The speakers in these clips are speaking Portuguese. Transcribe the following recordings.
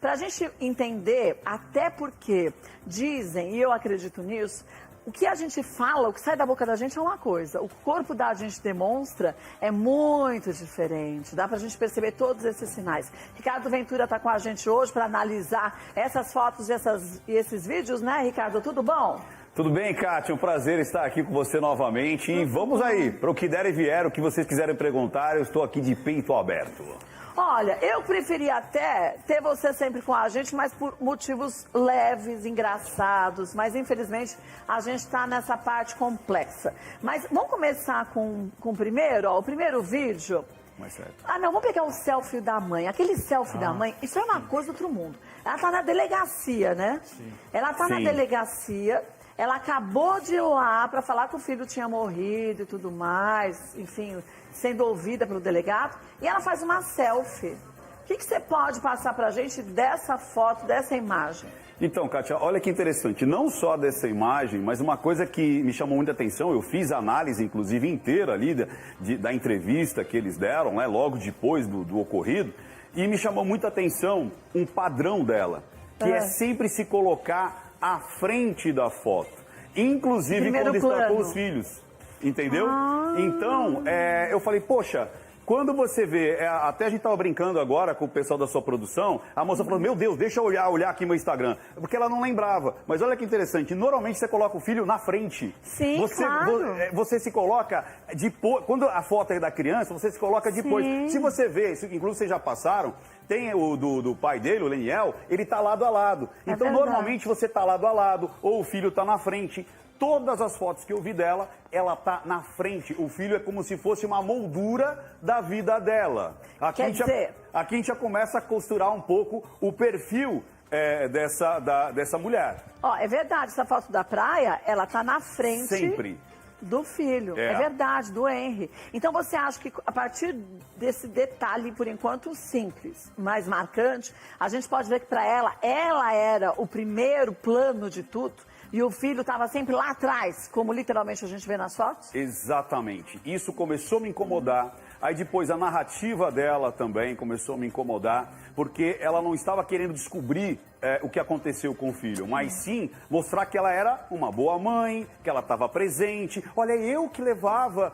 Para a gente entender, até porque dizem, e eu acredito nisso, o que a gente fala, o que sai da boca da gente é uma coisa. O corpo da gente demonstra é muito diferente. Dá pra gente perceber todos esses sinais. Ricardo Ventura tá com a gente hoje para analisar essas fotos e esses vídeos, né, Ricardo? Tudo bom? Tudo bem, Kátia? Um prazer estar aqui com você novamente. E vamos aí, para o que der e vier, o que vocês quiserem perguntar, eu estou aqui de peito aberto. Olha, eu preferia até ter você sempre com a gente, mas por motivos leves, engraçados. Mas, infelizmente, a gente está nessa parte complexa. Mas vamos começar com o primeiro, ó, o primeiro vídeo. Mais certo. Ah, não, vamos pegar o selfie da mãe. Aquele selfie da mãe, isso é uma coisa do outro mundo. Ela tá na delegacia, né? Sim. Ela tá na delegacia, ela acabou de ir lá para falar que o filho tinha morrido e tudo mais, enfim, sendo ouvida pelo delegado, e ela faz uma selfie. O que você pode passar pra gente dessa foto, dessa imagem? Então, Kátia, olha que interessante, não só dessa imagem, mas uma coisa que me chamou muita atenção, eu fiz a análise, inclusive, inteira ali da entrevista que eles deram, né, logo depois do ocorrido, e me chamou muita atenção um padrão dela, que é sempre se colocar à frente da foto, inclusive Primeiro quando está plano. com os filhos, entendeu? Então, eu falei, poxa... Quando você vê, até a gente estava brincando agora com o pessoal da sua produção, a moça falou, meu Deus, deixa eu olhar aqui meu Instagram, porque ela não lembrava. Mas olha que interessante, normalmente você coloca o filho na frente. Sim, claro. Você se coloca depois, quando a foto é da criança, você se coloca depois. Sim. Se você vê, isso, inclusive vocês já passaram, tem o do pai dele, o Leniel, ele tá lado a lado. Então, normalmente você tá lado a lado, ou o filho tá na frente. Todas as fotos que eu vi dela, ela tá na frente. O filho é como se fosse uma moldura da vida dela. Aqui a gente já começa a costurar um pouco o perfil dessa mulher. Ó, é verdade, essa foto da praia, ela tá na frente... Sempre. Do filho, é verdade, do Henry. Então você acha que a partir desse detalhe, por enquanto simples, mais marcante, a gente pode ver que para ela era o primeiro plano de tudo e o filho estava sempre lá atrás, como literalmente a gente vê nas fotos? Exatamente. Isso começou a me incomodar. Aí depois a narrativa dela também começou a me incomodar, porque ela não estava querendo descobrir o que aconteceu com o filho, mas sim mostrar que ela era uma boa mãe, que ela estava presente. Olha, eu que levava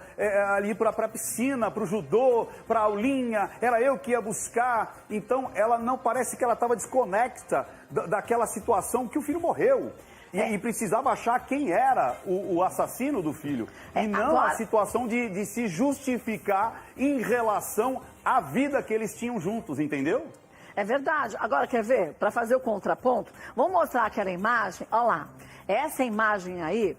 ali para a piscina, para o judô, para a aulinha, era eu que ia buscar. Então ela não parece que ela estava desconecta daquela situação que o filho morreu. E precisava achar quem era o assassino do filho. E não a situação de se justificar em relação à vida que eles tinham juntos, entendeu? É verdade. Agora, quer ver? Para fazer o contraponto, vamos mostrar aquela imagem. Olha lá. Essa imagem aí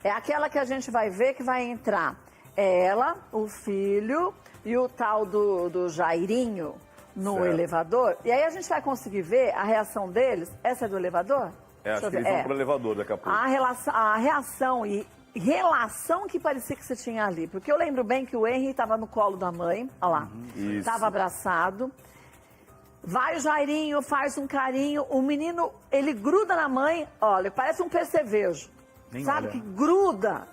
é aquela que a gente vai ver que vai entrar ela, o filho e o tal do Jairinho no elevador. E aí a gente vai conseguir ver a reação deles. Essa é do elevador? Acho que eles vão pro elevador daqui a pouco. A reação e relação que parecia que você tinha ali. Porque eu lembro bem que o Henry estava no colo da mãe, olha lá, estava abraçado. Vai o Jairinho, faz um carinho, o menino, ele gruda na mãe, olha, parece um percevejo, sabe, que gruda.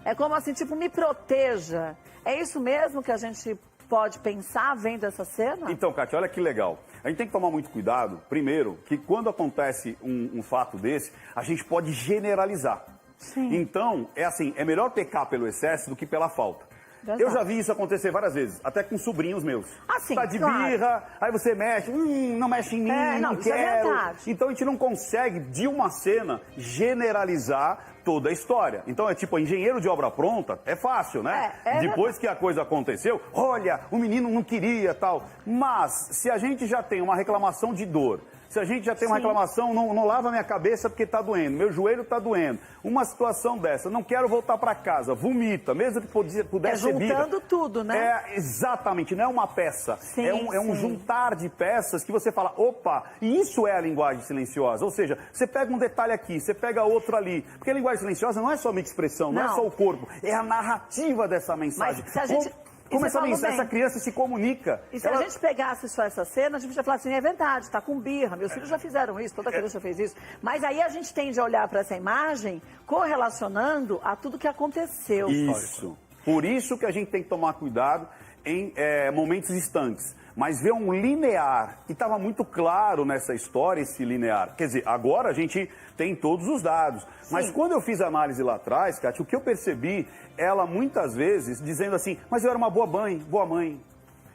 É como assim, tipo, me proteja. É isso mesmo que a gente pode pensar vendo essa cena? Então, Kátia, olha que legal. A gente tem que tomar muito cuidado, primeiro, que quando acontece um fato desse, a gente pode generalizar. Sim. Então, é melhor pecar pelo excesso do que pela falta. Verdade. Eu já vi isso acontecer várias vezes, até com sobrinhos meus. Assim, tá de birra, aí você mexe, não mexe em mim, não quero. É verdade. Então a gente não consegue, de uma cena, generalizar toda a história. Então é tipo, engenheiro de obra pronta, é fácil, né? Depois que a coisa aconteceu, olha, o menino não queria, tal. Mas, se a gente já tem uma reclamação de dor, se a gente já tem uma reclamação, não lava minha cabeça porque tá doendo, meu joelho tá doendo, uma situação dessa, não quero voltar para casa, vomita, mesmo que pudesse ser birra. Juntando tudo, né? Exatamente, não é uma peça, é um juntar de peças que você fala, opa, e isso é a linguagem silenciosa, ou seja, você pega um detalhe aqui, você pega outro ali, porque a linguagem silenciosa não é somente expressão, não é só o corpo, é a narrativa dessa mensagem. Mas se a gente... Como essa criança se comunica? E se a gente pegasse só essa cena, a gente já falar assim, é verdade, tá com birra, meus filhos já fizeram isso, toda criança já fez isso. Mas aí a gente tende a olhar para essa imagem correlacionando a tudo que aconteceu. Isso. Por isso que a gente tem que tomar cuidado em momentos distantes. mas ver um linear, e estava muito claro nessa história esse linear. Quer dizer, agora a gente tem todos os dados, mas quando eu fiz a análise lá atrás, Kátia, o que eu percebi, ela muitas vezes dizendo assim, mas eu era uma boa mãe.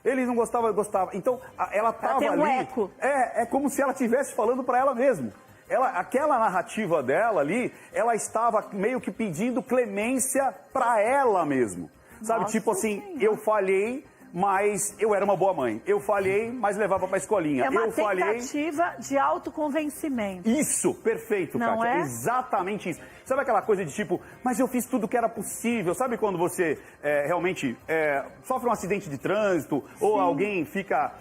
Ele não gostava, eu gostava. Então, ela estava ali... um eco. É como se ela estivesse falando para ela mesma. Aquela narrativa dela ali, ela estava meio que pedindo clemência para ela mesmo. Sabe, Nossa, tipo assim, sim. eu falhei, mas eu era uma boa mãe. Eu falhei, mas levava pra escolinha. É uma eu falhei... tentativa de autoconvencimento. Isso, perfeito, Não Kátia. é? Exatamente isso. Sabe aquela coisa de tipo, mas eu fiz tudo o que era possível. Sabe quando você realmente sofre um acidente de trânsito ou alguém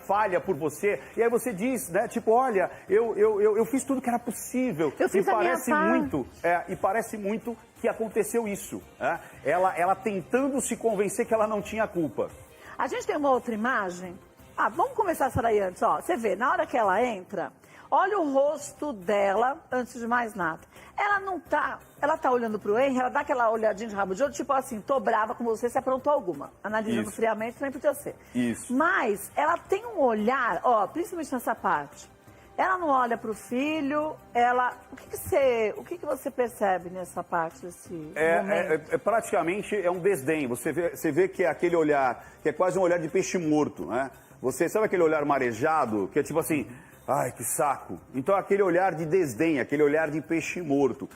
falha por você e aí você diz, né, tipo, olha, eu fiz tudo o que era possível. Eu fiz a minha parte. E parece muito que aconteceu isso. Né? Ela tentando se convencer que ela não tinha culpa. A gente tem uma outra imagem. Vamos começar essa daí antes. Ó, você vê, na hora que ela entra, olha o rosto dela antes de mais nada. Ela tá olhando pro Henry, ela dá aquela olhadinha de rabo de olho, tipo assim, tô brava com você, se aprontou alguma. Analisando friamente, nem podia ser. Isso. Mas ela tem um olhar, ó, principalmente nessa parte. Ela não olha pro filho, o que você percebe nessa parte desse momento? Praticamente é um desdém. Você vê que é aquele olhar, que é quase um olhar de peixe morto, né? Você sabe aquele olhar marejado, que é tipo assim, ai, que saco. Então aquele olhar de desdém, aquele olhar de peixe morto.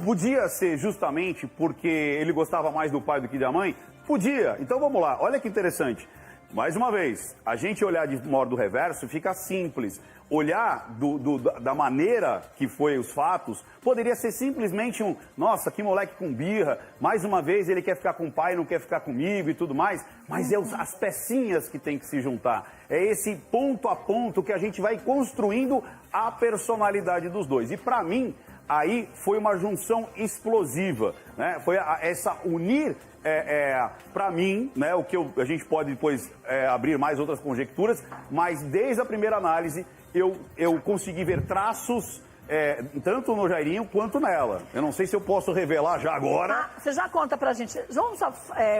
Podia ser justamente porque ele gostava mais do pai do que da mãe? Podia. Então vamos lá, olha que interessante. Mais uma vez, a gente olhar de modo reverso fica simples. Olhar da maneira que foi os fatos, poderia ser simplesmente nossa, que moleque com birra, mais uma vez ele quer ficar com o pai, não quer ficar comigo e tudo mais, mas é as pecinhas que tem que se juntar. É esse ponto a ponto que a gente vai construindo a personalidade dos dois. E para mim, aí foi uma junção explosiva, né? Foi essa unir, para mim, né? O que a gente pode depois abrir mais outras conjecturas, mas desde a primeira análise eu consegui ver traços tanto no Jairinho quanto nela. Eu não sei se eu posso revelar já agora. Você já conta pra gente. Vamos só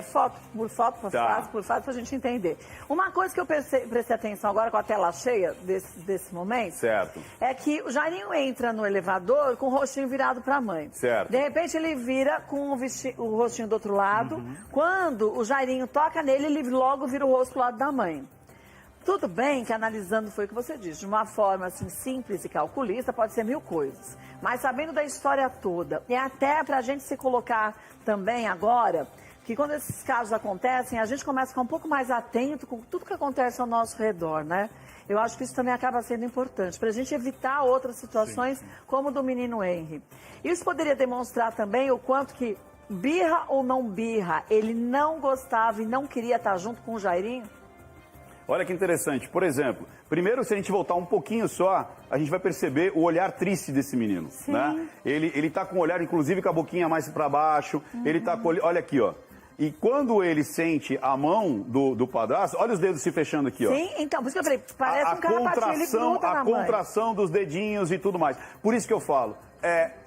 foto por foto, frase por frase, pra gente entender. Uma coisa que eu prestei atenção agora com a tela cheia desse momento. Certo. É que o Jairinho entra no elevador com o rostinho virado pra mãe. Certo. De repente ele vira com o rostinho do outro lado. Quando o Jairinho toca nele, ele logo vira o rosto pro lado da mãe. Tudo bem que analisando foi o que você disse, de uma forma assim simples e calculista, pode ser 1000 coisas. Mas sabendo da história toda, e até para a gente se colocar também agora, que quando esses casos acontecem, a gente começa a ficar um pouco mais atento com tudo que acontece ao nosso redor, né? Eu acho que isso também acaba sendo importante, para a gente evitar outras situações como o do menino Henry. Isso poderia demonstrar também o quanto que, birra ou não birra, ele não gostava e não queria estar junto com o Jairinho? Olha que interessante. Por exemplo, primeiro, se a gente voltar um pouquinho só, a gente vai perceber o olhar triste desse menino. Sim. Né? Ele tá com o olhar, inclusive, com a boquinha mais para baixo. Ele tá com... Olha aqui, ó. E quando ele sente a mão do padrasto, olha os dedos se fechando aqui, ó. Sim, então, por isso que eu falei, parece um carrapatinho, ele gruda na mãe. A contração dos dedinhos e tudo mais. Por isso que eu falo,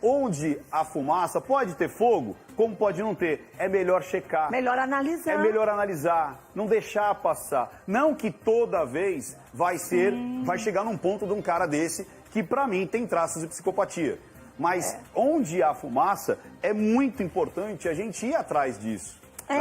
onde a fumaça pode ter fogo, como pode não ter, é melhor checar. Melhor analisar. É melhor analisar, não deixar passar. Não que toda vez vai chegar num ponto de um cara desse que pra mim tem traços de psicopatia. Mas onde há fumaça, é muito importante a gente ir atrás disso. Né?